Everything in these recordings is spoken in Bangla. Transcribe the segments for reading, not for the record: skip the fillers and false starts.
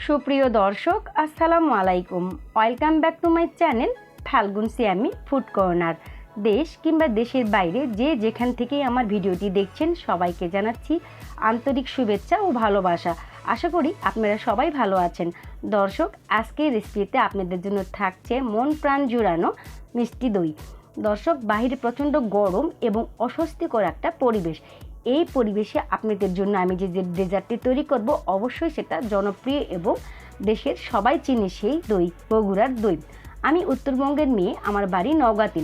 সুপ্রিয় দর্শক আসসালামু আলাইকুম। Welcome back to my channel Falgun Siami food corner. দেশ কিংবা দেশের বাইরে যে যেখান থেকে আমার ভিডিওটি দেখছেন সবাইকে জানাচ্ছি আন্তরিক শুভেচ্ছা ও ভালোবাসা। আশা করি আপনারা সবাই ভালো আছেন। দর্শক, আজকের রেসিপিতে আপনাদের জন্য থাকছে মন প্রাণ জুড়ানো মিষ্টি দই। দর্শক, বাইরে প্রচণ্ড গরম এবং অস্বস্তিকর একটা পরিবেশ। এই পরিবেশে আপনাদের জন্য আমি যে ডেজার্টটি তৈরি করব অবশ্যই সেটা জনপ্রিয় এবং দেশের সবাই চিনে সেই দই, বগুড়ার দই। আমি উত্তরবঙ্গের মেয়ে, আমার বাড়ি নওগাঁতে।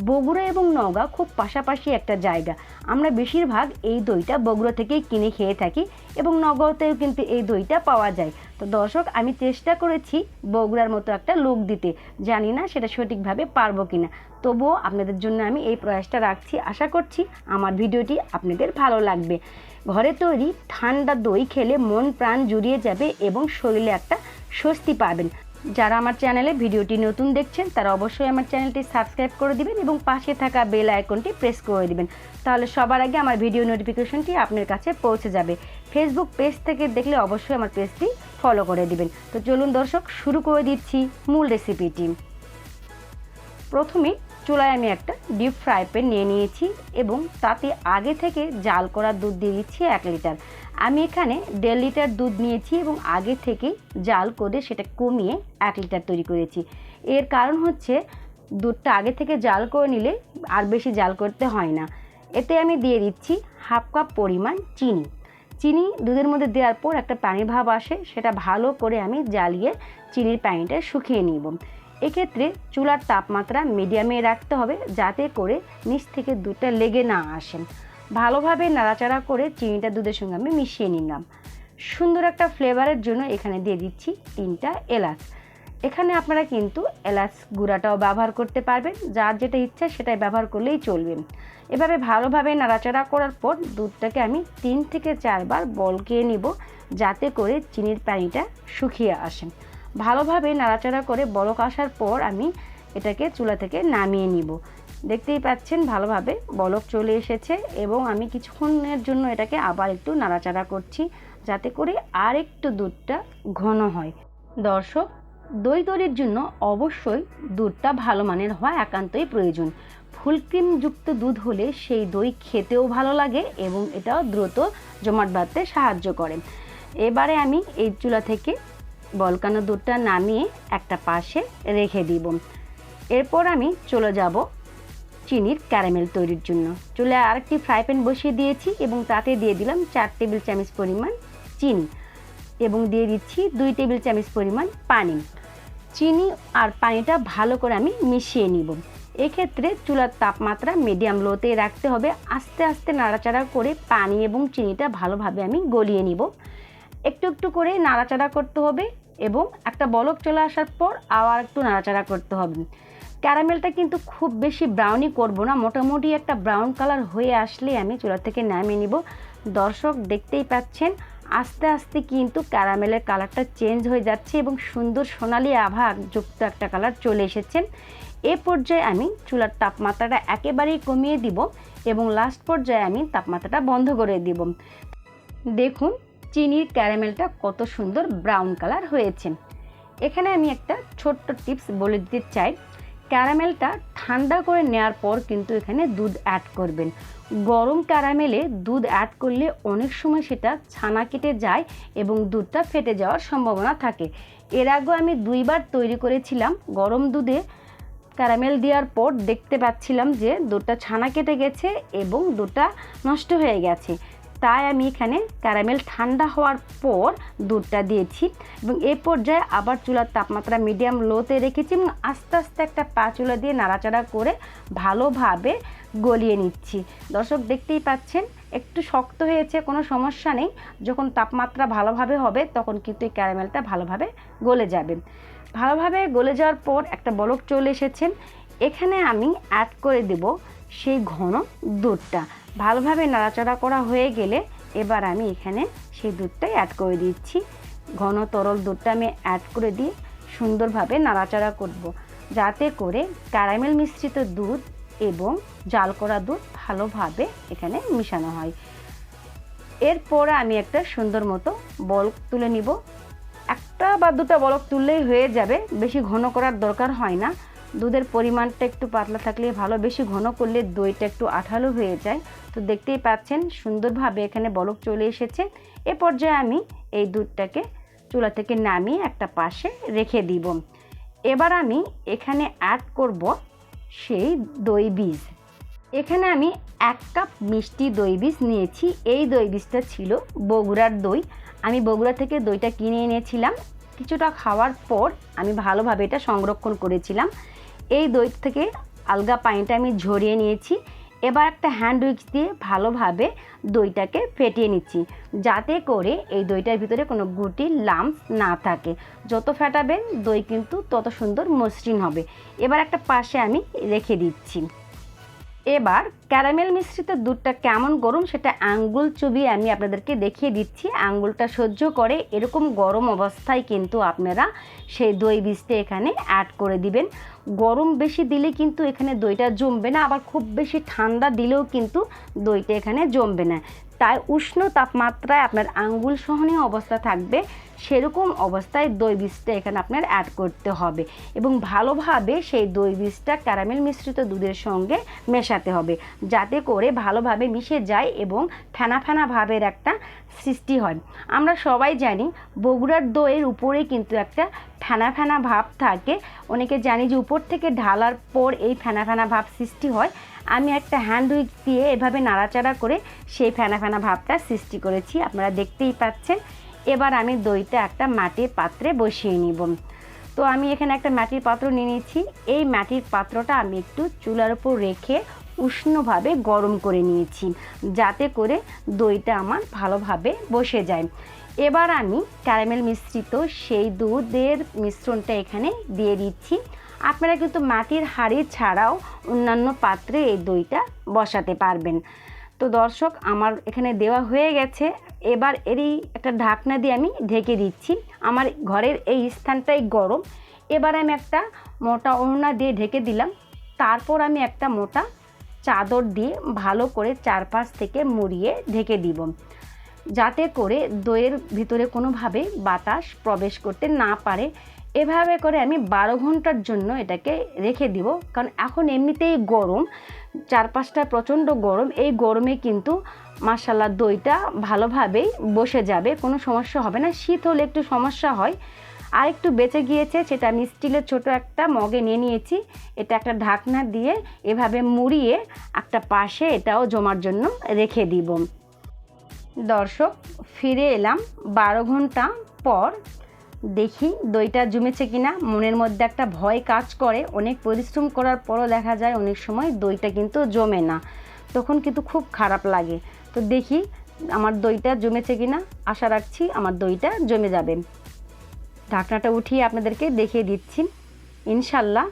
বগুড়া এবং নওগাঁ খুব পাশাপাশি একটা জায়গা। আমরা বেশিরভাগ এই দইটা বগুড়া থেকেই কিনে খেয়ে থাকি এবং নওগাঁতেও কিন্তু এই দইটা পাওয়া যায়। তো দর্শক, আমি চেষ্টা করেছি বগুড়ার মতো একটা লুক দিতে, জানি না সেটা সঠিকভাবে পারবো কিনা, তবুও আপনাদের জন্য আমি এই প্রয়াসটা রাখছি। আশা করছি আমার ভিডিওটি আপনাদের ভালো লাগবে। ঘরে তৈরি ঠান্ডা দই খেলে মন প্রাণ জুড়িয়ে যাবে এবং শরীরে একটা স্বস্তি পাবেন। যারা আমার চ্যানেলে ভিডিওটি নতুন দেখছেন তারা অবশ্যই আমার চ্যানেলটি সাবস্ক্রাইব করে দিবেন এবং পাশে থাকা বেল আইকনটি প্রেস করে দিবেন, তাহলে সবার আগে আমার ভিডিও নোটিফিকেশনটি আপনার কাছে পৌঁছে যাবে। ফেসবুক পেজ থেকে দেখলে অবশ্যই আমার পেজটি ফলো করে দিবেন। তো চলুন দর্শক, শুরু করে দিচ্ছি মূল রেসিপিটি। প্রথমে চুলায় আমি একটা ডিপ ফ্রাই প্যান নিয়ে নিয়েছি এবং তাতে আগে থেকে জাল করা দুধ দিয়ে দিচ্ছি 1 লিটার। আমি এখানে 1.5 লিটার দুধ নিয়েছি এবং আগে থেকে জাল করে সেটা কমিয়ে 1 লিটার তৈরি করেছি। এর কারণ হচ্ছে দুধটা আগে থেকে জাল করে নিলে আর বেশি জাল করতে হয় না। এতে আমি দিয়ে দিচ্ছি 1/2 কাপ পরিমাণ চিনি। চিনি দুধের মধ্যে দেওয়ার পর একটা পানির ভাব আসে, সেটা ভালো করে আমি জ্বালিয়ে চিনির পানিটা শুকিয়ে নিব। এক্ষেত্রে চুলার তাপমাত্রা মিডিয়ামে রাখতে হবে যাতে করে নিচ থেকে দুধটা লেগে না আসে। ভালোভাবে নাড়াচাড়া করে চিনিটা দুধের সঙ্গে আমি মিশিয়ে নিলাম। সুন্দর একটা ফ্লেভারের জন্য এখানে দিয়ে দিচ্ছি 3টা এলাচ। এখানে আপনারা কিন্তু এলাচ গুঁড়াটাও ব্যবহার করতে পারবেন, যার যেটা ইচ্ছা সেটাই ব্যবহার করলেই চলবে। এভাবে ভালোভাবে নাড়াচাড়া করার পর দুধটাকে আমি 3 থেকে 4 বার বলকিয়ে নিব যাতে করে চিনির পানিটা শুকিয়ে আসে। ভালোভাবে নাড়াচাড়া করে বলক আসার পর আমি এটাকে চুলা থেকে নামিয়ে নিব। দেখতেই পাচ্ছেন ভালোভাবে বলক চলে এসেছে এবং আমি কিছুক্ষণের জন্য এটাকে আবার একটু নাড়াচাড়া করছি যাতে করে আর একটু দুধটা ঘন হয়। দর্শক, দই তৈরির জন্য অবশ্যই দুধটা ভালো মানের হওয়া একান্তই প্রয়োজন। ফুল ক্রিমযুক্ত দুধ হলে সেই দই খেতেও ভালো লাগে এবং এটাও দ্রুত জমাট বাঁধতে সাহায্য করে। এবারে আমি এই চুলা থেকে বলকানো দুধটা নামিয়ে একটা পাশে রেখে দিব। এরপর আমি চলে যাব চিনির ক্যারামেল তৈরির জন্য। চুলায় আরেকটি ফ্রাই প্যান বসিয়ে দিয়েছি এবং তাতে দিয়ে দিলাম 4 টেবিল চামচ পরিমাণ চিনি এবং দিয়ে দিচ্ছি 2 টেবিল চামচ পরিমাণ পানি। চিনি আর পানিটা ভালো করে আমি মিশিয়ে নিব। এক্ষেত্রে চুলার তাপমাত্রা মিডিয়াম লোতে রাখতে হবে। আস্তে আস্তে নাড়াচাড়া করে পানি এবং চিনিটা ভালোভাবে আমি গলিয়ে নিব। একটু একটু করে নাড়াচাড়া করতে হবে এবং একটা বলক চলে আসার পর আবার একটু নাড়াচাড়া করতে হবে। ক্যারামেলটা কিন্তু খুব বেশি ব্রাউনি করব না, মোটামুটি একটা ব্রাউন কালার হয়ে আসলে আমি চুলা থেকে নামিয়ে নিব। দর্শক, দেখতেই পাচ্ছেন আস্তে আস্তে কিন্তু ক্যারামেলের কালারটা চেঞ্জ হয়ে যাচ্ছে এবং সুন্দর সোনালি আভা যুক্ত একটা কালার চলে এসেছে। এ পর্যায়ে আমি চুলার তাপমাত্রাটা একেবারেই কমিয়ে দিব এবং লাস্ট পর্যায়ে আমি তাপমাত্রাটা বন্ধ করে দিব। দেখুন চিনির ক্যারামেলটা কত সুন্দর ব্রাউন কালার হয়েছে। এখানে আমি একটা ছোট্ট টিপস বলে দিতে চাই, ক্যারামেলটা ঠান্ডা করে নেওয়ার পর কিন্তু এখানে দুধ অ্যাড করবেন। গরম ক্যারামেলে দুধ অ্যাড করলে অনেক সময় সেটা ছানা কেটে যায় এবং দুধটা ফেটে যাওয়ার সম্ভাবনা থাকে। এর আগেও আমি 2 বার তৈরি করেছিলাম। গরম দুধে ক্যারামেল দেওয়ার পর দেখতে পাচ্ছিলাম যে দুধটা ছানা কেটে গেছে এবং দুধটা নষ্ট হয়ে গেছে। তাই আমি এখানে ক্যারামেল ঠান্ডা হওয়ার পর দুধটা দিয়েছি এবং এই পর্যায়ে আবার চুলার তাপমাত্রা মিডিয়াম লোতে রেখেছি এবং আস্তে আস্তে একটা পাচুলা দিয়ে নাড়াচাড়া করে ভালোভাবে গলিয়ে নিচ্ছি। দর্শক, দেখতেই পাচ্ছেন একটু শক্ত হয়েছে, কোনো সমস্যা নেই। যখন তাপমাত্রা ভালোভাবে হবে তখন কিন্তু এই ক্যারামেলটা ভালোভাবে গলে যাবে। ভালোভাবে গলে যাওয়ার পর একটা বলক চলে এসেছেন। এখানে আমি অ্যাড করে দেব সেই ঘন দুধটা। ভালোভাবে নাড়াচাড়া করা হয়ে গেলে এবার আমি এখানে সেই দুধটাই অ্যাড করে দিচ্ছি। ঘন তরল দুধটা আমি অ্যাড করে দিয়ে সুন্দরভাবে নাড়াচাড়া করব যাতে করে ক্যারামেল মিশ্রিত দুধ এবং জাল করা দুধ ভালোভাবে এখানে মিশানো হয়। এরপর আমি একটা সুন্দর মতো বল তুলে নিব একটা বা দুটো বলক তুললেই হয়ে যাবে, বেশি ঘন করার দরকার হয় না। দুধের পরিমাণটা একটু পাতলা থাকলে ভালো, বেশি ঘন করলে দইটা একটু আঠালো হয়ে যায়। তো দেখতেই পাচ্ছেন সুন্দরভাবে এখানে বলক চলে এসেছে। এ পর্যায়ে আমি এই দুধটাকে চুলা থেকে নামিয়ে একটা পাশে রেখে দিব। এবার আমি এখানে অ্যাড করব সেই দই বীজ। এখানে আমি 1 কাপ মিষ্টি দই বীজ নিয়েছি। এই দই বীজটা ছিল বগুড়ার দই। আমি বগুড়া থেকে দইটা কিনে এনেছিলাম। কিছুটা খাওয়ার পর আমি ভালোভাবে এটা সংরক্ষণ করেছিলাম। এই দই থেকে আলগা পানিটা আমি ঝরিয়ে নিয়েছি। এবার একটা হ্যান্ড উইক্স দিয়ে ভালোভাবে দইটাকে ফেটিয়ে নিচ্ছি, যাতে করে এই দইটার ভিতরে কোনো গুটি লাম্পস না থাকে। যত ফেটাবেন দই কিন্তু তত সুন্দর মসৃণ হবে। এবার একটা পাশে আমি রেখে দিচ্ছি। এবার ক্যারামেল মিশ্রিত দুধটা কেমন গরম সেটা আঙ্গুল চুবিয়ে আমি আপনাদেরকে দেখিয়ে দিচ্ছি। আঙ্গুলটা সহ্য করে এরকম গরম অবস্থায় কিন্তু আপনারা সেই দই বীজটা এখানে অ্যাড করে দিবেন। গরম বেশি দিলে কিন্তু এখানে দইটা জমবে না, আবার খুব বেশি ঠান্ডা দিলেও কিন্তু দইটা এখানে জমবে না। তাই উষ্ণ তাপমাত্রায় আপনার আঙ্গুল সহনীয় অবস্থা থাকবে, সেরকম অবস্থায় দই বীজটা এখানে আপনার অ্যাড করতে হবে এবং ভালোভাবে সেই দই বীজটা ক্যারামেল মিশ্রিত দুধের সঙ্গে মেশাতে হবে, যাতে করে ভালোভাবে মিশে যায় এবং ফেনা ফেনা ভাবের একটা সৃষ্টি হয়। আমরা সবাই জানি বগুড়ার দইয়ের উপরে কিন্তু একটা ফেনা ফেনা ভাব থাকে। অনেকে জানি যে উপর থেকে ঢালার পর এই ফেনা ফেনা ভাব সৃষ্টি হয়। আমি একটা হ্যান্ড উইক্স দিয়ে এভাবে নাড়াচাড়া করে সেই ফেনা ফেনা ভাবটা সৃষ্টি করেছি, আপনারা দেখতেই পাচ্ছেন। এবার আমি দইটা একটা মাটির পাত্রে বসিয়ে নিব। তো আমি এখানে একটা মাটির পাত্র নিয়ে নিয়েছি। এই মাটির পাত্রটা আমি একটু চুলার উপর রেখে উষ্ণভাবে গরম করে নিয়েছি, যাতে করে দইটা আমার ভালোভাবে বসে যায়। এবার আমি ক্যারামেল মিশ্রিত সেই দুধের মিশ্রণটা এখানে দিয়ে দিচ্ছি। আপনারা কিন্তু মাটির হাঁড়ি ছাড়াও অন্যান্য পাত্রে এই দইটা বসাতে পারবেন। তো দর্শক, আমার এখানে দেওয়া হয়ে গেছে। এবার এরই একটা ঢাকনা দিয়ে আমি ঢেকে দিচ্ছি। আমার ঘরের এই স্থানটাই গরম। এবার আমি একটা মোটা ওড়না দিয়ে ঢেকে দিলাম। তারপর আমি একটা মোটা চাদর দিয়ে ভালো করে চারপাশ থেকে মুড়িয়ে ঢেকে দিব, যাতে করে দইয়ের ভিতরে কোনোভাবে বাতাস প্রবেশ করতে না পারে। এভাবে করে আমি 12 ঘন্টার জন্য এটাকে রেখে দিব, কারণ এখন এমনিতেই গরম, চারপাশটা প্রচণ্ড গরম। এই গরমে কিন্তু মাশাআল্লাহ দইটা ভালোভাবেই বসে যাবে, কোনো সমস্যা হবে না। শীত হলে একটু সমস্যা হয়। আর একটু বেঁচে গিয়েছে, সেটা আমি স্টিলের ছোট একটা মগে নিয়ে নিয়েছি। এটা একটা ঢাকনা দিয়ে এভাবে মুড়িয়ে একটা পাশে এটাও জমার জন্য রেখে দিব। দর্শক, ফিরে এলাম 12 ঘন্টা পর। দেখি দইটা জমেছে কিনা। মনের মধ্যে একটা ভয় কাজ করে, অনেক পরিশ্রম করার পরও দেখা যায় অনেক সময় দইটা কিন্তু জমে না, তখন কিন্তু খুব খারাপ লাগে। তো দেখি আমার দইটা জমেছে কিনা। আশা রাখছি আমার দইটা জমে যাবে। ঢাকনাটা উঠিয়ে আপনাদেরকে দেখিয়ে দিচ্ছি। ইনশাল্লাহ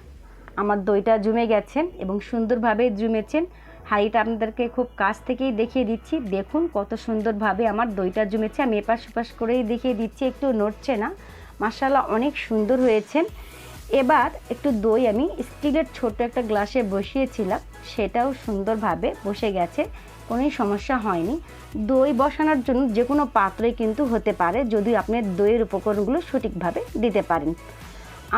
আমার দইটা জমে গেছেন এবং সুন্দরভাবে জমেছেন। হাঁড়িটা আপনাদেরকে খুব কাছ থেকেই দেখিয়ে দিচ্ছি। দেখুন কত সুন্দরভাবে আমার দইটা জমেছে। আমি এপাশ ওপাশ করেই দেখিয়ে দিচ্ছি, একটু নড়ছে না। মাশাআল্লাহ অনেক সুন্দর হয়েছে। এবার একটু দই আমি স্টিলের ছোট একটা গ্লাসে বসিয়েছিলাম, সেটাও সুন্দরভাবে বসে গেছে, কোনো সমস্যা হয়নি। দই বসানোর জন্য যে কোনো পাত্রে কিন্তু হতে পারে, যদি আপনি দইয়ের উপকরণগুলো সঠিকভাবে দিতে পারেন।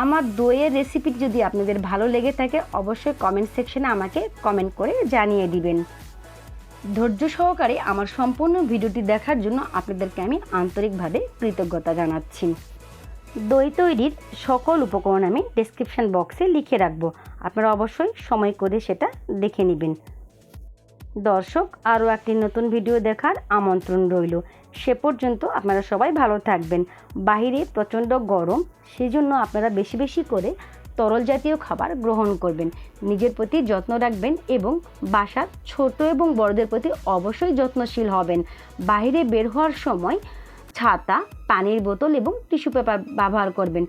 আমার দইয়ের রেসিপি যদি আপনাদের ভালো লেগে থাকে অবশ্যই কমেন্ট সেকশনে আমাকে কমেন্ট করে জানিয়ে দিবেন। ধৈর্য সহকারে আমার সম্পূর্ণ ভিডিওটি দেখার জন্য আপনাদেরকে আমি আন্তরিকভাবে কৃতজ্ঞতা জানাচ্ছি। দই তৈরির সকল উপকরণ আমি ডেসক্রিপশন বক্সে লিখে রাখবো, আপনারা অবশ্যই সময় করে সেটা দেখে নেবেন। দর্শক, আরও একটি নতুন ভিডিও দেখার আমন্ত্রণ রইল। সে পর্যন্ত আপনারা সবাই ভালো থাকবেন। বাহিরে প্রচণ্ড গরম, সেজন্য আপনারা বেশি বেশি করে তরল জাতীয় খাবার গ্রহণ করবেন। নিজের প্রতি যত্ন রাখবেন এবং বাসার ছোট এবং বড়দের প্রতি অবশ্যই যত্নশীল হবেন। বাইরে বের হওয়ার সময় ছাতা, পানির বোতল এবং টিস্যু পেপার ব্যবহার করবেন।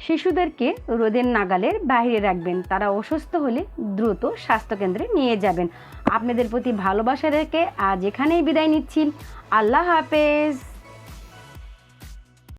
শিশুদেরকে রোদের নাগালের বাইরে রাখবেন। তারা অসুস্থ হলে দ্রুত স্বাস্থ্যকেন্দ্রে নিয়ে যাবেন। আপনাদের প্রতি ভালোবাসা রেখে আজ এখানেই বিদায় নিচ্ছি। আল্লাহ হাফেজ।